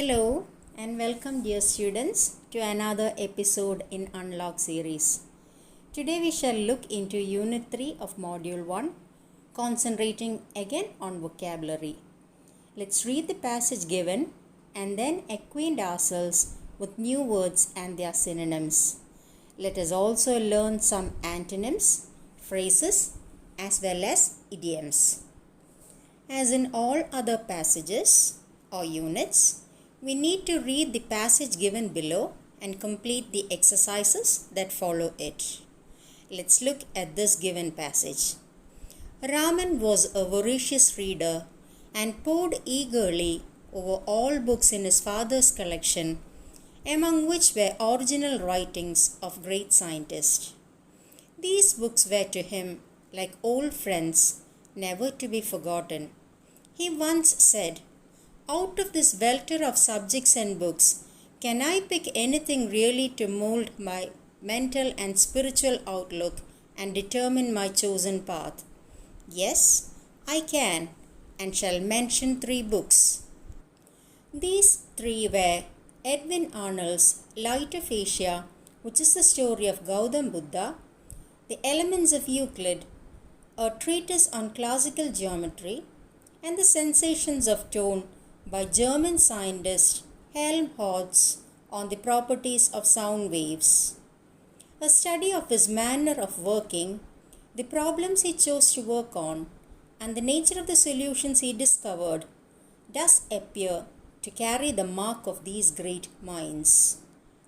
Hello and welcome, dear students, to another episode in Unlock series. Today we shall look into Unit 3 of Module 1, concentrating again on vocabulary. Let's read the passage given and then acquaint ourselves with new words and their synonyms. Let us also learn some antonyms, phrases, as well as idioms. As in all other passages or units, we need to read the passage given below and complete the exercises that follow it. Let's look at this given passage. Raman was a voracious reader and pored eagerly over all books in his father's collection, among which were original writings of great scientists. These books were to him like old friends, never to be forgotten. He once said, "Out of this welter of subjects and books, can I pick anything really to mold my mental and spiritual outlook and determine my chosen path? Yes, I can, and shall mention 3 books." These 3 were Edwin Arnold's Light of Asia, which is the story of Gautam Buddha, The Elements of Euclid, a treatise on classical geometry, and The Sensations of Tone by German scientist Helmholtz on the properties of sound waves. A study of his manner of working, the problems he chose to work on, and the nature of the solutions he discovered does appear to carry the mark of these great minds.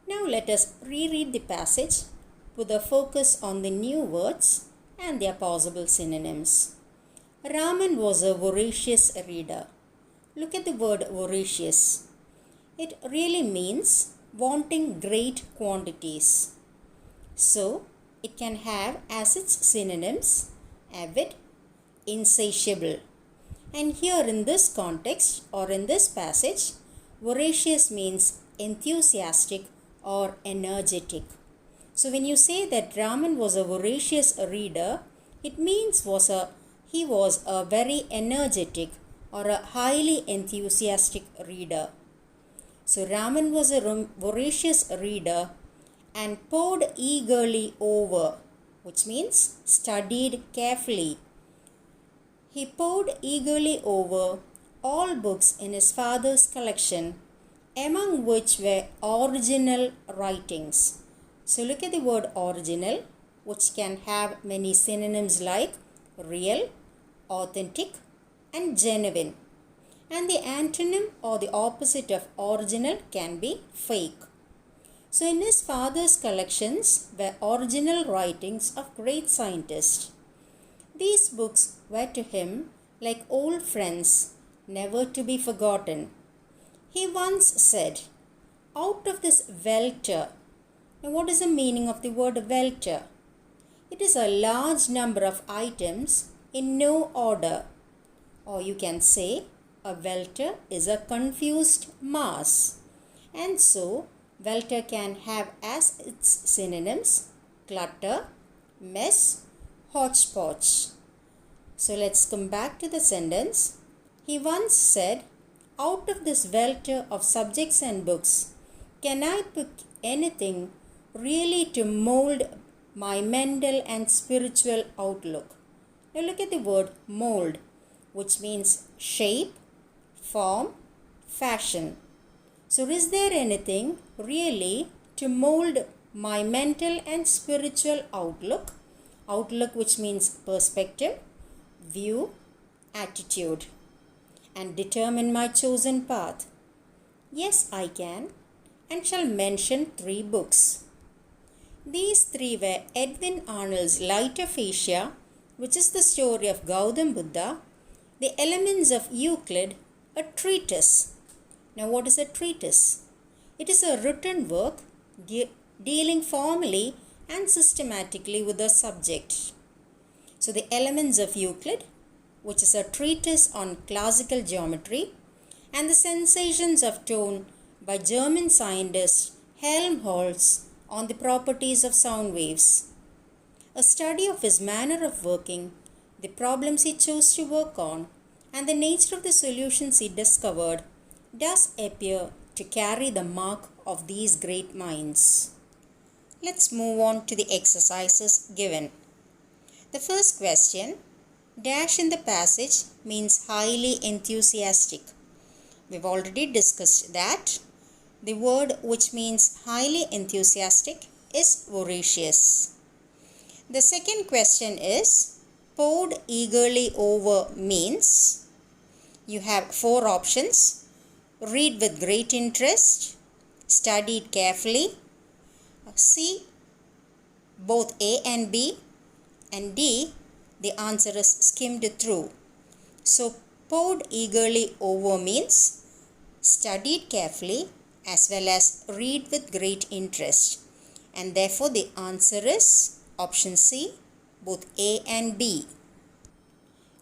Now let us reread the passage with a focus on the new words and their possible synonyms. Raman was a voracious reader. Look at the word voracious. It really means wanting great quantities. So, it can have as its synonyms avid, insatiable. And here in this context or in this passage, voracious means enthusiastic or energetic. So, when you say that Raman was a voracious reader, it means he was a very energetic or a highly enthusiastic reader. So Raman was a voracious reader and pored eagerly over, which means studied carefully. He pored eagerly over all books in his father's collection, among which were original writings. So look at the word original, which can have many synonyms like real, authentic, and genuine. And the antonym or the opposite of original can be fake. So in his father's collections were original writings of great scientists. These books were to him like old friends, never to be forgotten. He once said, "Out of this welter." Now what is the meaning of the word welter? It is a large number of items in no order. Or you can say a welter is a confused mass. And so welter can have as its synonyms clutter, mess, hodgepodge. So let's come back to the sentence. He once said, "Out of this welter of subjects and books, can I pick anything really to mold my mental and spiritual outlook?" Now look at the word mold, which means shape, form, fashion. So is there anything really to mold my mental and spiritual outlook? Outlook, which means perspective, view, attitude, and determine my chosen path? Yes, I can, and shall mention 3 books. These 3 were Edwin Arnold's Light of Asia, which is the story of Gautam Buddha, The Elements of Euclid, a treatise. Now what is a treatise? It is a written work dealing formally and systematically with the subject. So The Elements of Euclid, which is a treatise on classical geometry, and The Sensations of Tone by German scientist Helmholtz on the properties of sound waves. A study of his manner of working, the problems he chose to work on, and the nature of the solutions he discovered does appear to carry the mark of these great minds. Let's move on to the exercises given. The first question, dash in the passage means highly enthusiastic. We've already discussed that. The word which means highly enthusiastic is voracious. The second question is, pored eagerly over means, you have four options: read with great interest, studied carefully, C, both A and B, and D, the answer is skimmed through. So, pored eagerly over means studied carefully as well as read with great interest. And therefore, the answer is option C, both A and B.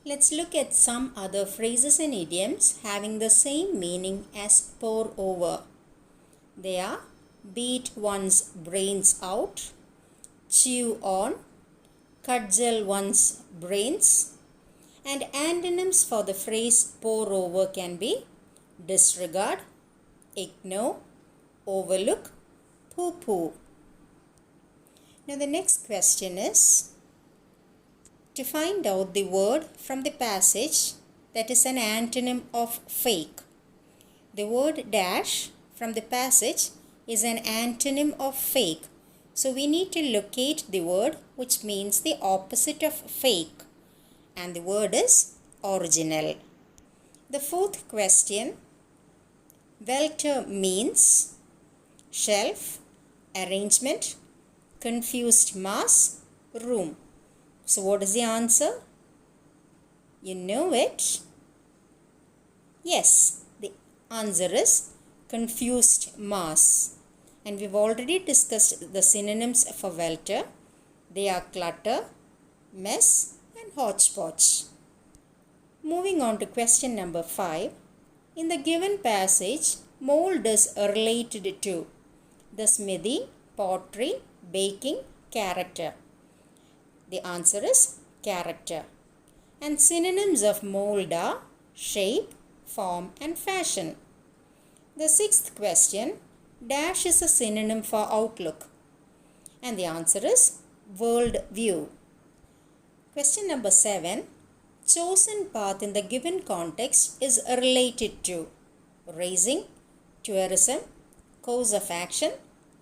Let's look at some other phrases and idioms having the same meaning as pour over. They are beat one's brains out, chew on, cudgel one's brains, and antonyms for the phrase pour over can be disregard, ignore, overlook, pooh-pooh. Now the next question is, to find out the word from the passage that is an antonym of fake. The word dash from the passage is an antonym of fake. So we need to locate the word which means the opposite of fake. And the word is original. The fourth question, welter means shelf, arrangement, confused mass, room. So what is the answer? You know it. Yes, the answer is confused mass. And we've already discussed the synonyms for welter. They are clutter, mess, and hodgepodge. Moving on to question number 5. In the given passage, mold is related to the smithy, pottery, baking, character. The answer is character. And synonyms of mold are shape, form, and fashion. The sixth question, dash is a synonym for outlook. And the answer is world view. Question number 7, chosen path in the given context is related to racing, tourism, course of action,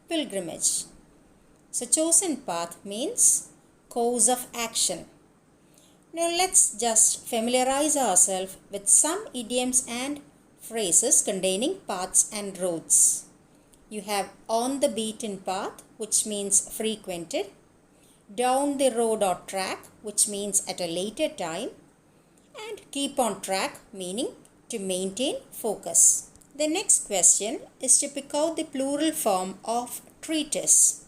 pilgrimage. So chosen path means course of action. Now let's just familiarize ourselves with some idioms and phrases containing paths and roads. You have on the beaten path, which means frequented, down the road or track, which means at a later time, and keep on track, meaning to maintain focus. The next question is to pick out the plural form of treatise.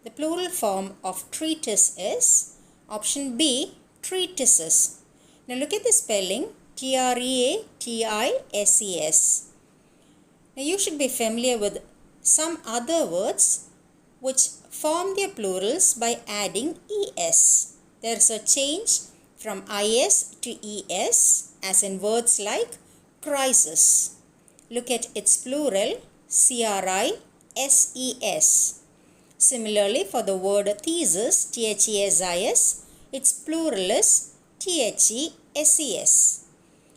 The plural form of treatise is option B, treatises. Now look at the spelling, Treaties. Now you should be familiar with some other words which form their plurals by adding es. There is a change from is to es, as in words like crisis. Look at its plural, crises. Similarly, for the word thesis, thesis, its plural is theses.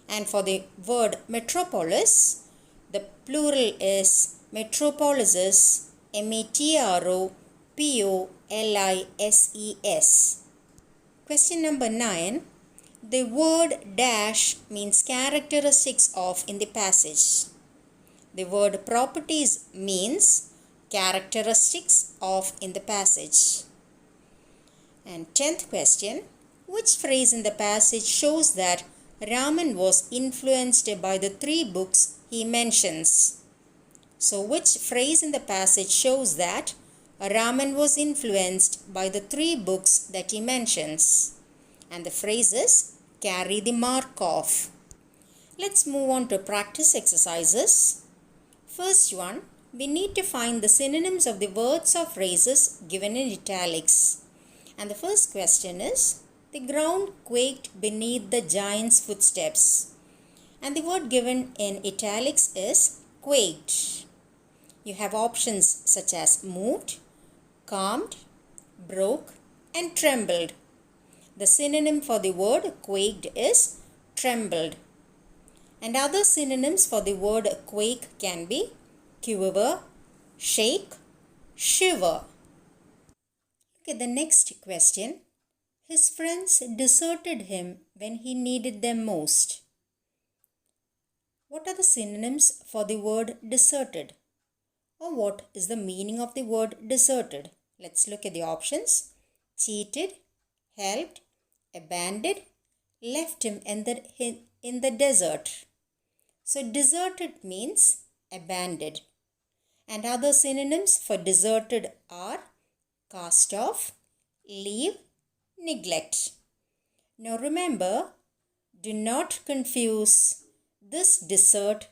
And for the word metropolis, the plural is metropolises, metropolises. Question number 9. The word dash means characteristics of in the passage. The word properties means characteristics of in the passage. And 10th question. Which phrase in the passage shows that Raman was influenced by the 3 books he mentions? So which phrase in the passage shows that Raman was influenced by the 3 books that he mentions? And the phrase is carry the mark of. Let's move on to practice exercises. First one, we need to find the synonyms of the words or phrases given in italics. And the first question is, the ground quaked beneath the giant's footsteps. And the word given in italics is quaked. You have options such as moved, calmed, broke, and trembled. The synonym for the word quaked is trembled. And other synonyms for the word quake can be quiver, shake, shiver. Look at the next question. His friends deserted him when he needed them most. What are the synonyms for the word deserted? Or what is the meaning of the word deserted? Let's look at the options. Cheated, helped, abandoned, left him in the desert. So deserted means abandoned. And other synonyms for deserted are cast off, leave, neglect. Now remember, do not confuse this desert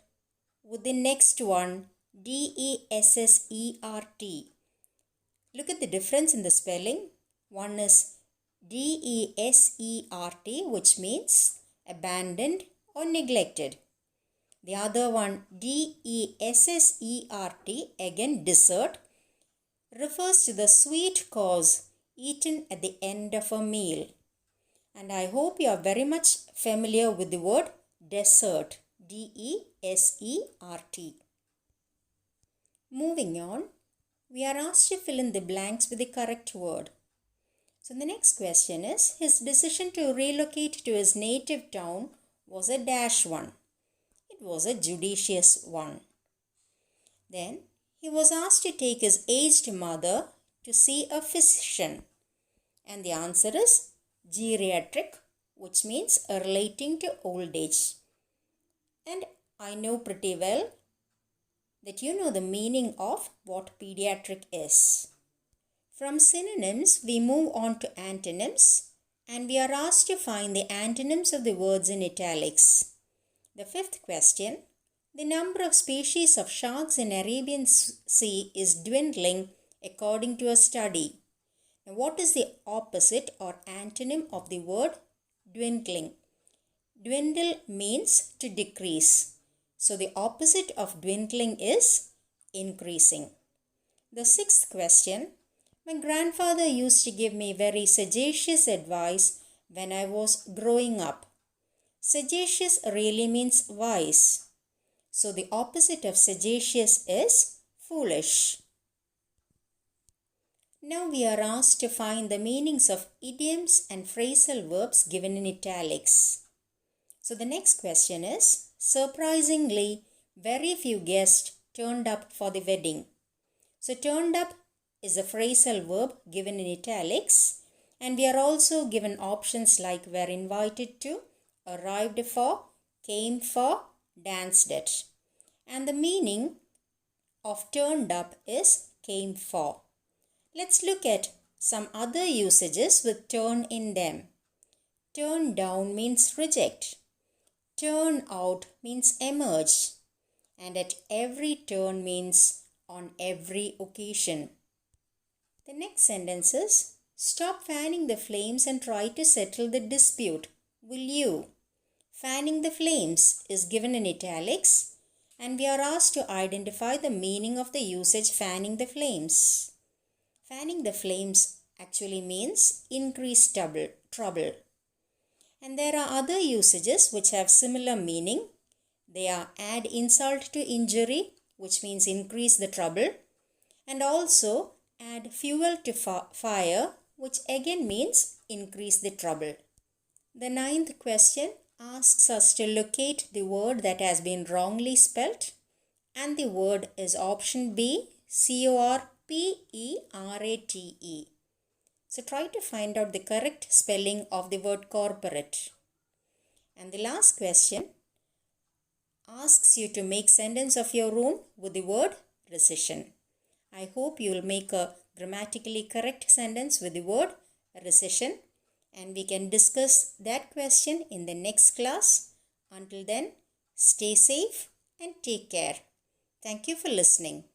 with the next one, D-E-S-S-E-R-T. Look at the difference in the spelling. One is D-E-S-E-R-T, which means abandoned or neglected. The other one, D-E-S-S-E-R-T, again desert, refers to the sweet course eaten at the end of a meal. And I hope you are very much familiar with the word dessert, D-E-S-E-R-T. Moving on, we are asked to fill in the blanks with the correct word. So the next question is, his decision to relocate to his native town was a dash one. It was a judicious one. Then he was asked to take his aged mother to see a physician. And the answer is geriatric, which means relating to old age. And I know pretty well that you know the meaning of what pediatric is. From synonyms, we move on to antonyms, and we are asked to find the antonyms of the words in italics. The fifth question, the number of species of sharks in Arabian Sea is dwindling according to a study. Now, what is the opposite or antonym of the word dwindling? Dwindle means to decrease. So the opposite of dwindling is increasing. The sixth question, my grandfather used to give me very sagacious advice when I was growing up. Sagacious really means wise. So the opposite of sagacious is foolish. Now we are asked to find the meanings of idioms and phrasal verbs given in italics. So the next question is, surprisingly, very few guests turned up for the wedding. So turned up is a phrasal verb given in italics, and we are also given options like were invited to, arrived for, came for, danced at. And the meaning of turned up is came for. Let's look at some other usages with turn in them. Turn down means reject. Turn out means emerge. And at every turn means on every occasion. The next sentence is, stop fanning the flames and try to settle the dispute. Will you? Fanning the flames is given in italics, and we are asked to identify the meaning of the usage fanning the flames. Fanning the flames actually means increase trouble. And there are other usages which have similar meaning. They are add insult to injury, which means increase the trouble, and also add fuel to fire, which again means increase the trouble. The ninth question asks us to locate the word that has been wrongly spelt, and the word is option B, corporate. So try to find out the correct spelling of the word corporate. And the last question asks you to make sentence of your own with the word recession. I hope you will make a grammatically correct sentence with the word recession, and we can discuss that question in the next class. Until then, stay safe and take care. Thank you for listening.